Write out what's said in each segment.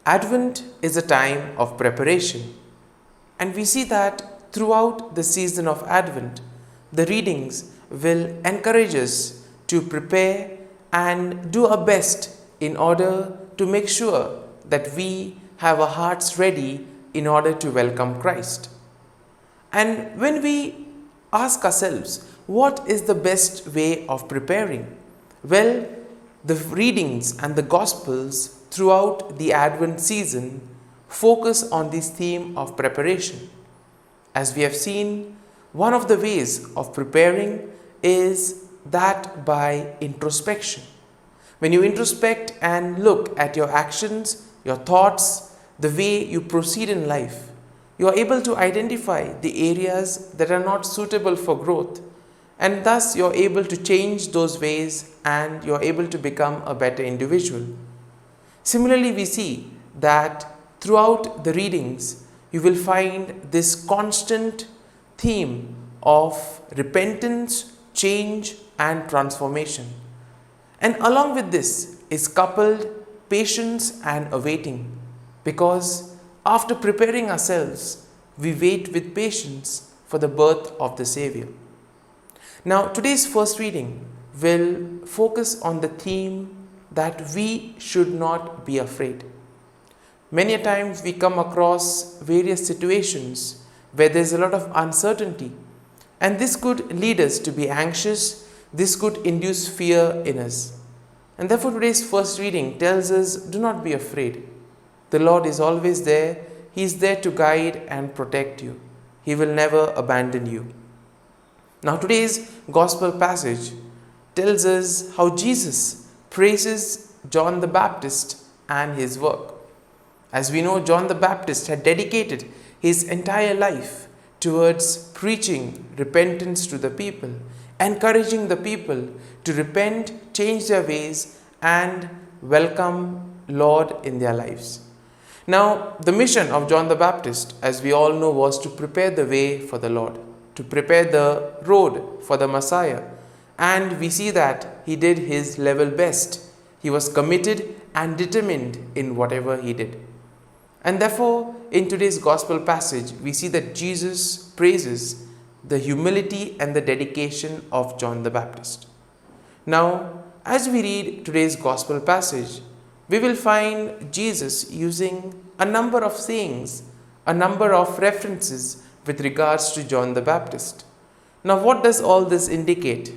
Advent is a time of preparation, and we see that throughout the season of Advent, the readings will encourage us to prepare and do our best in order to make sure that we have our hearts ready in order to welcome Christ. And when we ask ourselves, what is the best way of preparing? Well, the readings and the Gospels throughout the Advent season focus on this theme of preparation. As we have seen, one of the ways of preparing is that by introspection. When you introspect and look at your actions, your thoughts, the way you proceed in life, you are able to identify the areas that are not suitable for growth, and thus you are able to change those ways and you are able to become a better individual. Similarly, we see that throughout the readings, you will find this constant theme of repentance, change, and transformation. And along with this is coupled patience and awaiting, because after preparing ourselves, we wait with patience for the birth of the Savior. Now, today's first reading will focus on the theme that we should not be afraid. Many a times we come across various situations where there's a lot of uncertainty, and this could lead us to be anxious, this could induce fear in us. And therefore today's first reading tells us, do not be afraid. The Lord is always there. He is there to guide and protect you. He will never abandon you. Now today's Gospel passage tells us how Jesus praises John the Baptist and his work. As we know, John the Baptist had dedicated his entire life towards preaching repentance to the people, encouraging the people to repent, change their ways, and welcome Lord in their lives. Now, the mission of John the Baptist, as we all know, was to prepare the way for the Lord, to prepare the road for the Messiah. And we see that he did his level best. He was committed and determined in whatever he did. And therefore, in today's Gospel passage, we see that Jesus praises the humility and the dedication of John the Baptist. Now, as we read today's Gospel passage, we will find Jesus using a number of sayings, a number of references with regards to John the Baptist. Now, what does all this indicate?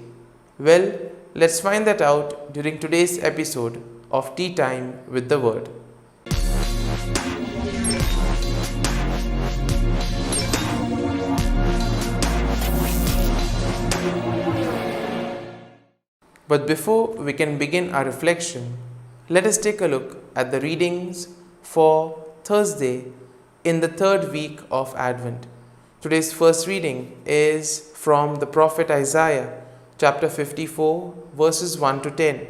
Well, let's find that out during today's episode of Tea Time with the Word. But before we can begin our reflection, let us take a look at the readings for Thursday in the third week of Advent. Today's first reading is from the prophet Isaiah, chapter 54, verses 1 to 10.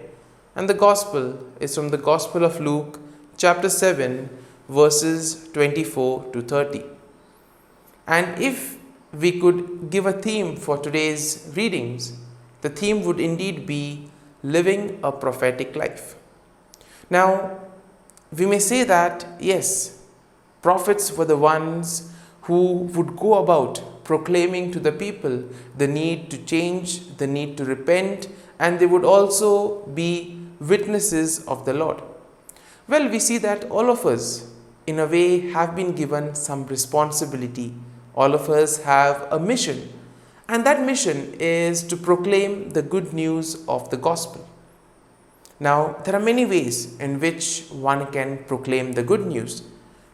And the Gospel is from the Gospel of Luke, chapter 7, verses 24 to 30. And if we could give a theme for today's readings, the theme would indeed be living a prophetic life. Now, we may say that, yes, prophets were the ones who would go about proclaiming to the people the need to change, the need to repent, and they would also be witnesses of the Lord. Well, we see that all of us, in a way, have been given some responsibility. All of us have a mission. And that mission is to proclaim the good news of the gospel. Now, there are many ways in which one can proclaim the good news.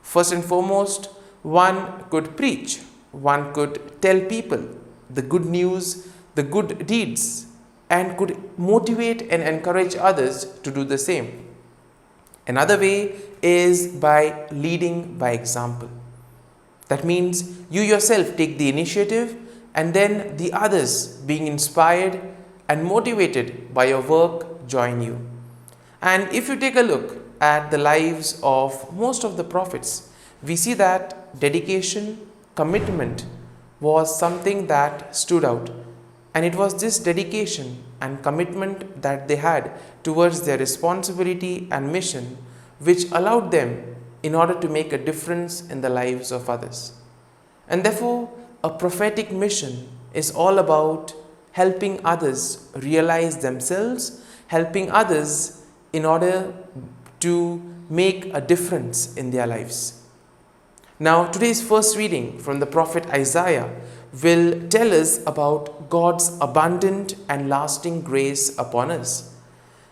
First and foremost, one could preach. One could tell people the good news, the good deeds, and could motivate and encourage others to do the same. Another way is by leading by example. That means you yourself take the initiative, and then the others, being inspired and motivated by your work, join you. And if you take a look at the lives of most of the prophets, we see that dedication, commitment was something that stood out. And it was this dedication and commitment that they had towards their responsibility and mission which allowed them in order to make a difference in the lives of others. And therefore, a prophetic mission is all about helping others realize themselves, helping others in order to make a difference in their lives. Now, today's first reading from the prophet Isaiah will tell us about God's abundant and lasting grace upon us.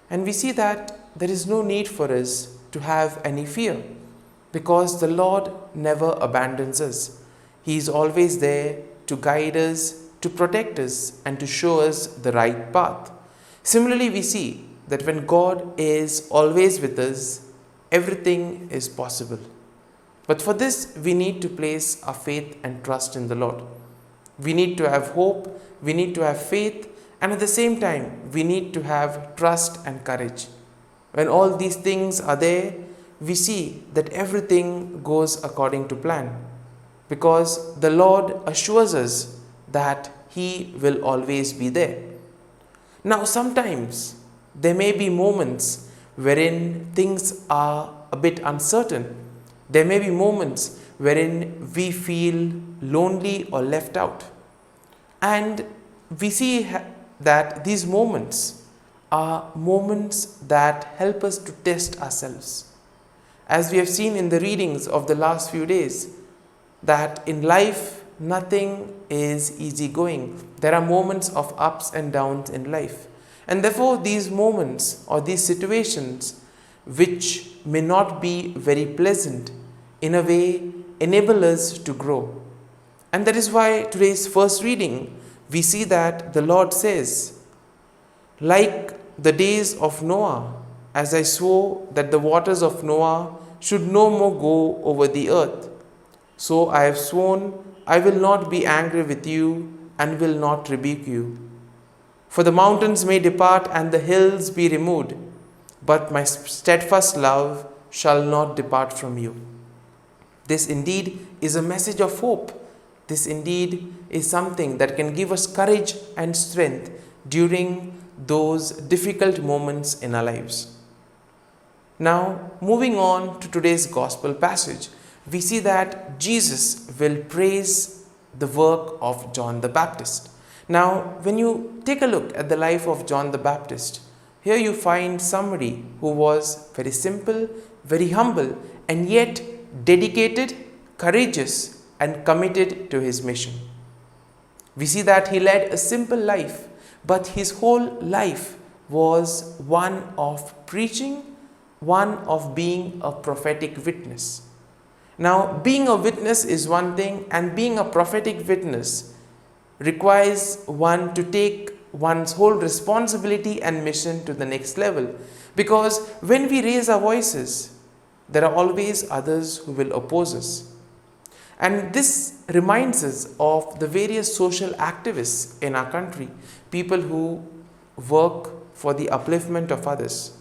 And we see that there is no need for us to have any fear, because the Lord never abandons us. He is always there to guide us, to protect us, and to show us the right path. Similarly, we see that when God is always with us, everything is possible. But for this, we need to place our faith and trust in the Lord. We need to have hope, we need to have faith, and at the same time, we need to have trust and courage. When all these things are there, we see that everything goes according to plan, because the Lord assures us that He will always be there. Now, sometimes there may be moments wherein things are a bit uncertain. There may be moments wherein we feel lonely or left out. And we see that these moments are moments that help us to test ourselves. As we have seen in the readings of the last few days, that in life nothing is easy going. There are moments of ups and downs in life. And therefore these moments or these situations which may not be very pleasant, in a way enable us to grow. And that is why today's first reading, we see that the Lord says, like the days of Noah, as I swore that the waters of Noah should no more go over the earth, so I have sworn I will not be angry with you and will not rebuke you. For the mountains may depart and the hills be removed, but my steadfast love shall not depart from you. This indeed is a message of hope. This indeed is something that can give us courage and strength during those difficult moments in our lives. Now, moving on to today's gospel passage, we see that Jesus will praise the work of John the Baptist. Now, when you take a look at the life of John the Baptist, here you find somebody who was very simple, very humble, and yet dedicated, courageous, and committed to his mission. We see that he led a simple life, but his whole life was one of preaching, one of being a prophetic witness. Now, being a witness is one thing, and being a prophetic witness requires one to take one's whole responsibility and mission to the next level. Because when we raise our voices, there are always others who will oppose us. And this reminds us of the various social activists in our country, people who work for the upliftment of others.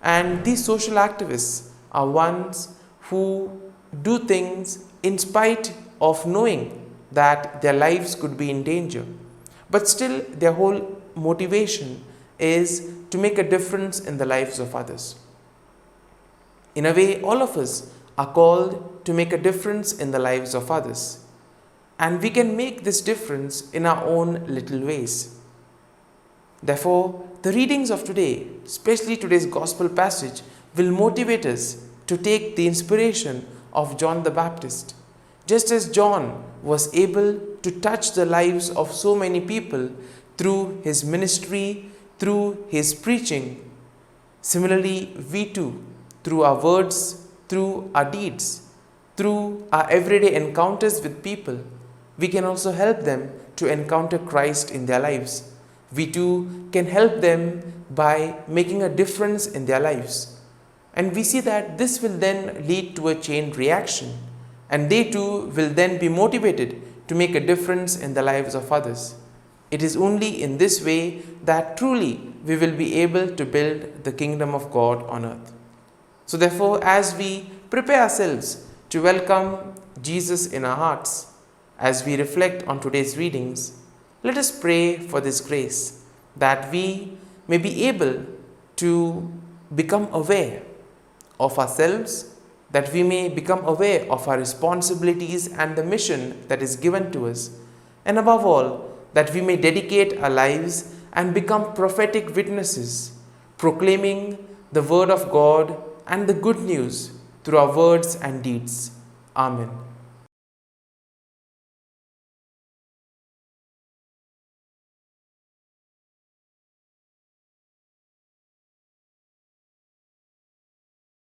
And these social activists are ones who do things in spite of knowing that their lives could be in danger. But still, their whole motivation is to make a difference in the lives of others. In a way, all of us are called to make a difference in the lives of others. And we can make this difference in our own little ways. Therefore, the readings of today, especially today's gospel passage, will motivate us to take the inspiration of John the Baptist. Just as John was able to touch the lives of so many people through his ministry, through his preaching, similarly, we too, through our words, through our deeds, through our everyday encounters with people, we can also help them to encounter Christ in their lives. We too can help them by making a difference in their lives. And we see that this will then lead to a chain reaction, and they too will then be motivated to make a difference in the lives of others. It is only in this way that truly we will be able to build the kingdom of God on earth. So therefore, as we prepare ourselves to welcome Jesus in our hearts, as we reflect on today's readings, let us pray for this grace, that we may be able to become aware of ourselves, that we may become aware of our responsibilities and the mission that is given to us, and above all, that we may dedicate our lives and become prophetic witnesses, proclaiming the word of God and the good news through our words and deeds. Amen.